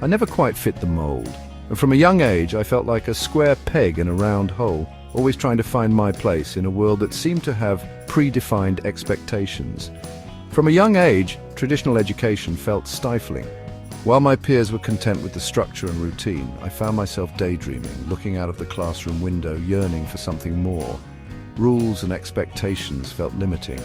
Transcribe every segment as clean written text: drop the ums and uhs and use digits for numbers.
I never quite fit the mold. And from a young age, I felt like a square peg in a round hole, always trying to find my place in a world that seemed to have predefined expectations. From a young age, traditional education felt stifling. While my peers were content with the structure and routine, I found myself daydreaming, looking out of the classroom window, yearning for something more. Rules and expectations felt limiting.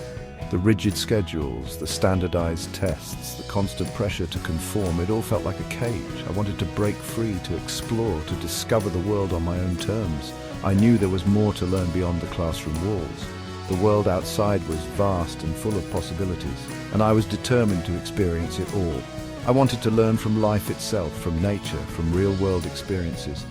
The rigid schedules, the standardized tests, the constant pressure to conform, it all felt like a cage. I wanted to break free, to explore, to discover the world on my own terms. I knew there was more to learn beyond the classroom walls. The world outside was vast and full of possibilities, and I was determined to experience it all. I wanted to learn from life itself, from nature, from real-world experiences.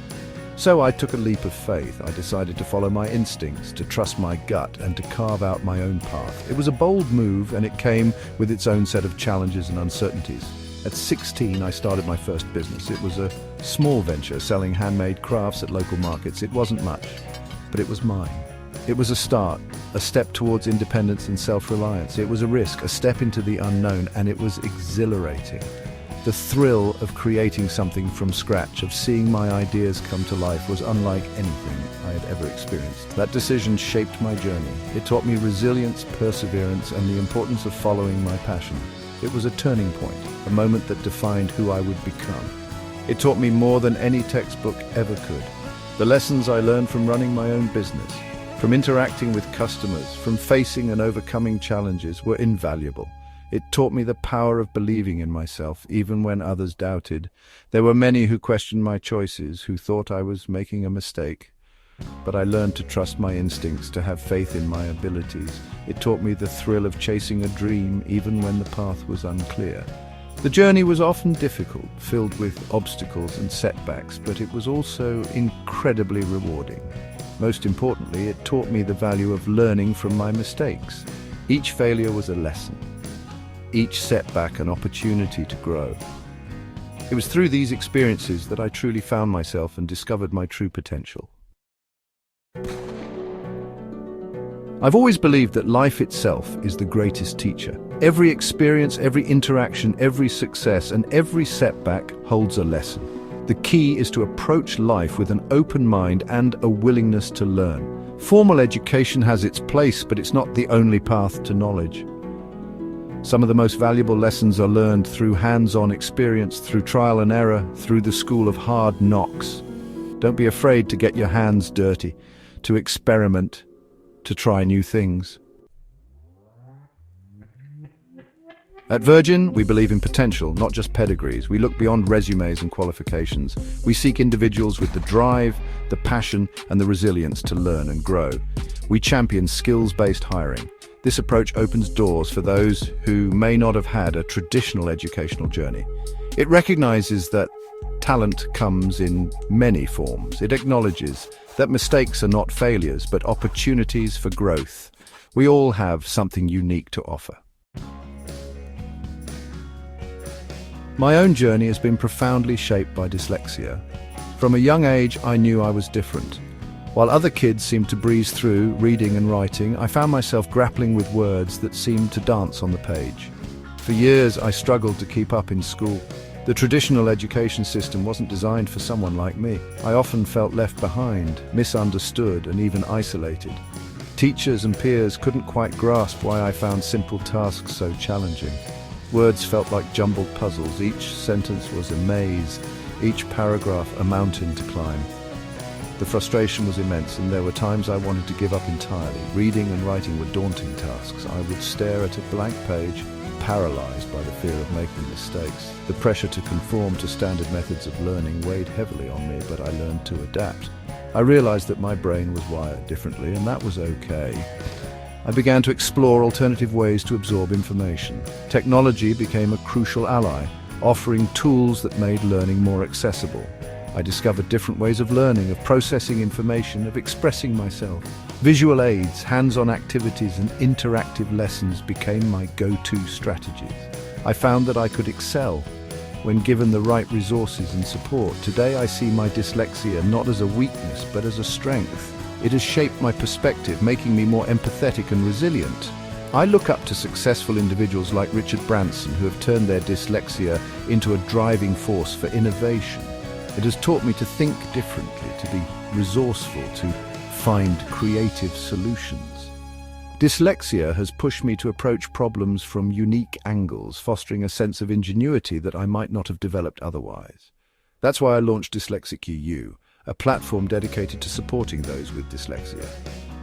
So I took a leap of faith. I decided to follow my instincts, to trust my gut, and to carve out my own path. It was a bold move, and it came with its own set of challenges and uncertainties. At 16, I started my first business. It was a small venture, selling handmade crafts at local markets. It wasn't much, but it was mine. It was a start, a step towards independence and self-reliance. It was a risk, a step into the unknown, and it was exhilarating. The thrill of creating something from scratch, of seeing my ideas come to life, was unlike anything I had ever experienced. That decision shaped my journey. It taught me resilience, perseverance, and the importance of following my passion. It was a turning point, a moment that defined who I would become. It taught me more than any textbook ever could. The lessons I learned from running my own business, from interacting with customers, from facing and overcoming challenges, were invaluable. It taught me the power of believing in myself, even when others doubted. There were many who questioned my choices, who thought I was making a mistake. But I learned to trust my instincts, to have faith in my abilities. It taught me the thrill of chasing a dream, even when the path was unclear. The journey was often difficult, filled with obstacles and setbacks, but it was also incredibly rewarding. Most importantly, it taught me the value of learning from my mistakes. Each failure was a lesson, each setback an opportunity to grow. It was through these experiences that I truly found myself and discovered my true potential. I've always believed that life itself is the greatest teacher. Every experience, every interaction, every success, and every setback holds a lesson. The key is to approach life with an open mind and a willingness to learn. Formal education has its place, but it's not the only path to knowledge. Some of the most valuable lessons are learned through hands-on experience, through trial and error, through the school of hard knocks. Don't be afraid to get your hands dirty, to experiment, to try new things. At Virgin, we believe in potential, not just pedigrees. We look beyond resumes and qualifications. We seek individuals with the drive, the passion, and the resilience to learn and grow. We champion skills-based hiring. This approach opens doors for those who may not have had a traditional educational journey. It recognizes that talent comes in many forms. It acknowledges that mistakes are not failures, but opportunities for growth. We all have something unique to offer. My own journey has been profoundly shaped by dyslexia. From a young age, I knew I was different. While other kids seemed to breeze through reading and writing, I found myself grappling with words that seemed to dance on the page. For years, I struggled to keep up in school. The traditional education system wasn't designed for someone like me. I often felt left behind, misunderstood, and even isolated. Teachers and peers couldn't quite grasp why I found simple tasks so challenging. Words felt like jumbled puzzles. Each sentence was a maze, each paragraph a mountain to climb. The frustration was immense, and there were times I wanted to give up entirely. Reading and writing were daunting tasks. I would stare at a blank page, paralyzed by the fear of making mistakes. The pressure to conform to standard methods of learning weighed heavily on me, but I learned to adapt. I realized that my brain was wired differently, and that was okay. I began to explore alternative ways to absorb information. Technology became a crucial ally, offering tools that made learning more accessible. I discovered different ways of learning, of processing information, of expressing myself. Visual aids, hands-on activities, and interactive lessons became my go-to strategies. I found that I could excel when given the right resources and support. Today I see my dyslexia not as a weakness, but as a strength. It has shaped my perspective, making me more empathetic and resilient. I look up to successful individuals like Richard Branson who have turned their dyslexia into a driving force for innovation. It has taught me to think differently, to be resourceful, to find creative solutions. Dyslexia has pushed me to approach problems from unique angles, fostering a sense of ingenuity that I might not have developed otherwise. That's why I launched Dyslexic EU, a platform dedicated to supporting those with dyslexia.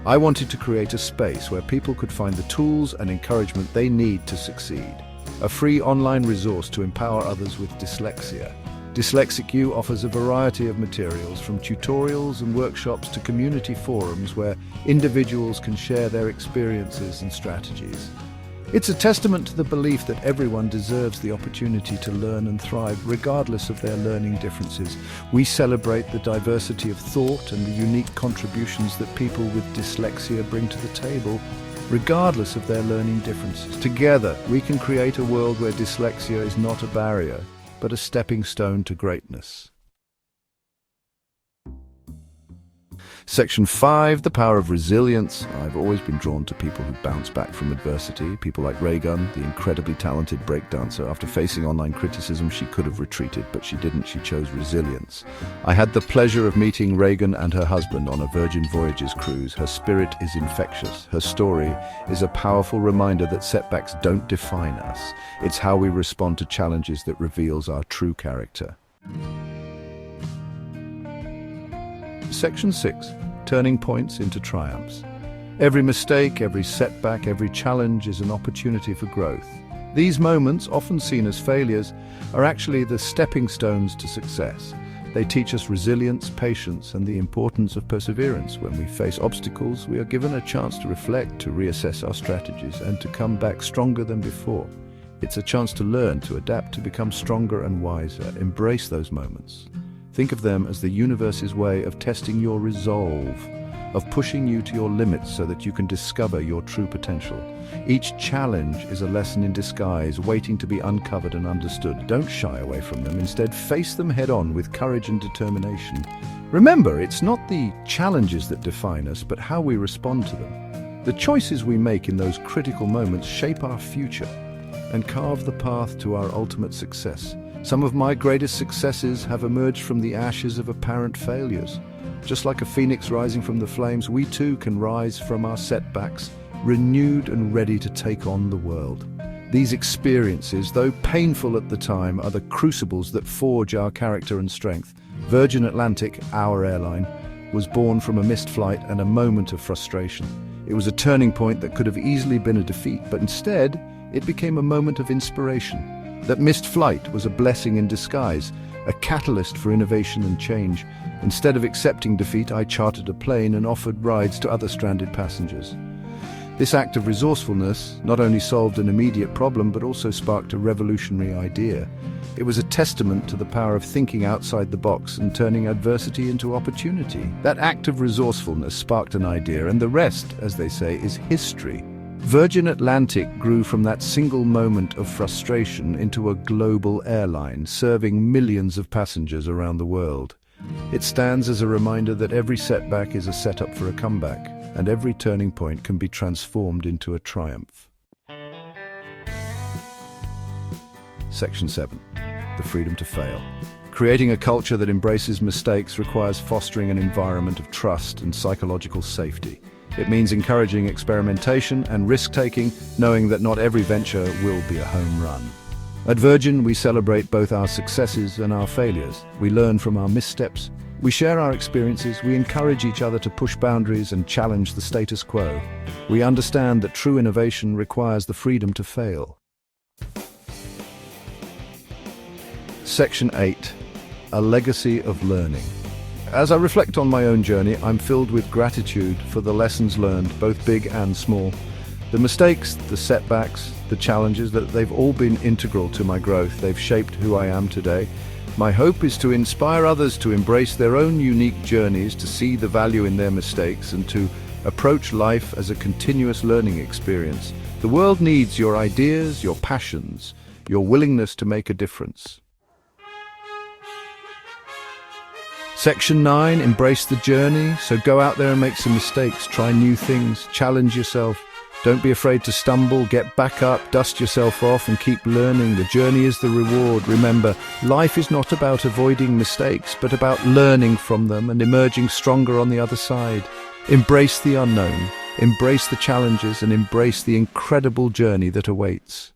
I wanted to create a space where people could find the tools and encouragement they need to succeed. A free online resource to empower others with dyslexia. Dyslexic U offers a variety of materials, from tutorials and workshops to community forums where individuals can share their experiences and strategies. It's a testament to the belief that everyone deserves the opportunity to learn and thrive regardless of their learning differences. We celebrate the diversity of thought and the unique contributions that people with dyslexia bring to the table, regardless of their learning differences. Together, we can create a world where dyslexia is not a barrier, but a stepping stone to greatness. Section 5, the power of resilience. I've always been drawn to people who bounce back from adversity. People like Reagan, the incredibly talented breakdancer. After facing online criticism, she could have retreated, but she didn't. She chose resilience. I had the pleasure of meeting Reagan and her husband on a Virgin Voyages cruise. Her spirit is infectious. Her story is a powerful reminder that setbacks don't define us. It's how we respond to challenges that reveals our true character. Section 6. Turning points into triumphs. Every mistake, every setback, every challenge is an opportunity for growth. These moments, often seen as failures, are actually the stepping stones to success. They teach us resilience, patience, and the importance of perseverance. When we face obstacles, we are given a chance to reflect, to reassess our strategies, and to come back stronger than before. It's a chance to learn, to adapt, to become stronger and wiser. Embrace those moments. Think of them as the universe's way of testing your resolve, of pushing you to your limits so that you can discover your true potential. Each challenge is a lesson in disguise, waiting to be uncovered and understood. Don't shy away from them. Instead, face them head-on with courage and determination. Remember, it's not the challenges that define us, but how we respond to them. The choices we make in those critical moments shape our future and carve the path to our ultimate success. Some of my greatest successes have emerged from the ashes of apparent failures. Just like a phoenix rising from the flames, we too can rise from our setbacks, renewed and ready to take on the world. These experiences, though painful at the time, are the crucibles that forge our character and strength. Virgin Atlantic, our airline, was born from a missed flight and a moment of frustration. It was a turning point that could have easily been a defeat, but instead, it became a moment of inspiration. That missed flight was a blessing in disguise, a catalyst for innovation and change. Instead of accepting defeat, I chartered a plane and offered rides to other stranded passengers. This act of resourcefulness not only solved an immediate problem, but also sparked a revolutionary idea. It was a testament to the power of thinking outside the box and turning adversity into opportunity. That act of resourcefulness sparked an idea, and the rest, as they say, is history. Virgin Atlantic grew from that single moment of frustration into a global airline, serving millions of passengers around the world. It stands as a reminder that every setback is a setup for a comeback, and every turning point can be transformed into a triumph. Section 7. The freedom to fail. Creating a culture that embraces mistakes requires fostering an environment of trust and psychological safety. It means encouraging experimentation and risk-taking, knowing that not every venture will be a home run. At Virgin, we celebrate both our successes and our failures. We learn from our missteps. We share our experiences. We encourage each other to push boundaries and challenge the status quo. We understand that true innovation requires the freedom to fail. Section 8. A legacy of learning. As I reflect on my own journey, I'm filled with gratitude for the lessons learned, both big and small. The mistakes, the setbacks, the challenges, that they've all been integral to my growth. They've shaped who I am today. My hope is to inspire others to embrace their own unique journeys, to see the value in their mistakes, and to approach life as a continuous learning experience. The world needs your ideas, your passions, your willingness to make a difference. Section 9, embrace the journey. So go out there and make some mistakes, try new things, challenge yourself, Don't be afraid to stumble, get back up, dust yourself off and keep learning. The journey is the reward. Remember, life is not about avoiding mistakes, but about learning from them and emerging stronger on the other side. Embrace the unknown, embrace the challenges, and embrace the incredible journey that awaits.